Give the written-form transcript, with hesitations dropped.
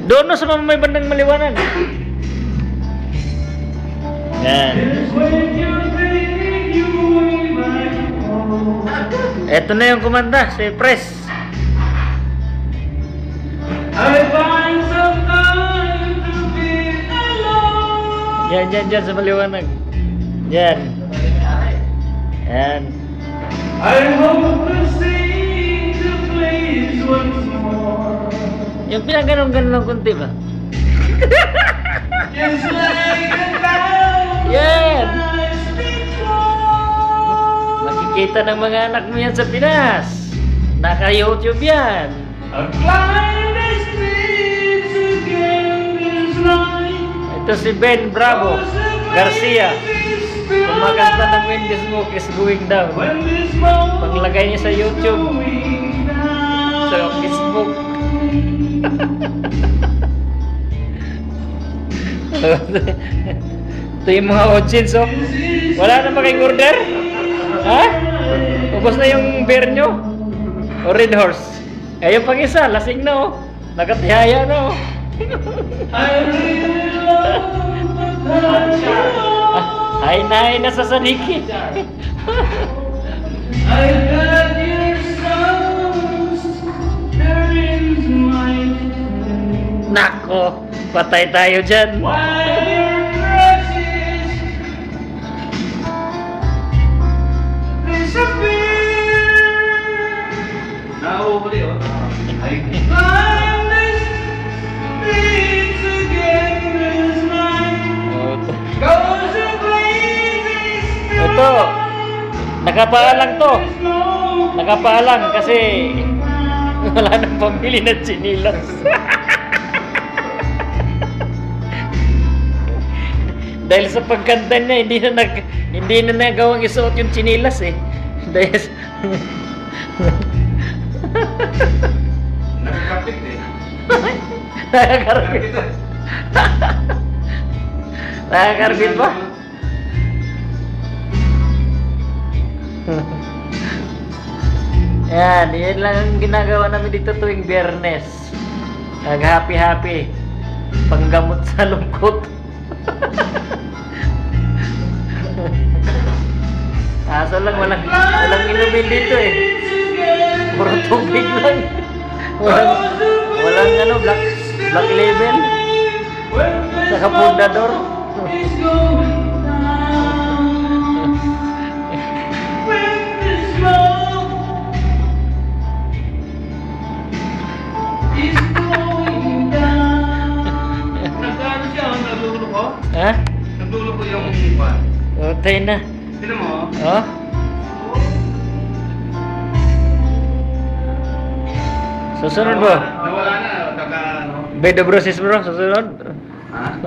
Doon no, sa may bandang maliwanag. Yan. Eto na yung kumanda, si Press. Yan sa maliwanag. Yan. Yan. Yung pinaganon-ganon ng kunti ba? Yan. Makikita ng mga anak mo yan sa Pinas. Naka-YouTube yan. Ito si Ben Bravo Garcia. Kumakanta ng When the Smoke is Going Down. Paglagay niya sa YouTube, sa Facebook. Ito yung mga audience, oh. Wala na maging order? Ha? Ubos na yung beer nyo? O Red Horse? Ayun pang isa, lasing na, oh. Nakatihaya na, oh. Ay na sa saniki. Nako, patay tayo dyan. Nauhuli, oh. Ito, nakapaalang to. Nakapaalang kasi wala nang pambili ng chinilas. Dahil sa pagkanta niya, hindi na nagawang isuot yung chinilas eh. Dahil nakakapit eh. Nakakarbit. Nakakarbit ba? Yan lang ang ginagawa namin dito tuwing Biyernes. Nag-happy-happy. Panggamot sa lungkot. Kaso lang walang inumin dito eh. Puro tubig lang. Walang ano, black label. Saka pundador. Nagkano siya, nagdulo ko? Ha? Nagdulo ko yung ipan. Utay na. Sino mo? Oh? Susunod ba? Nawala na, kaka ano. Bedo brosis bro, susunod. Ha?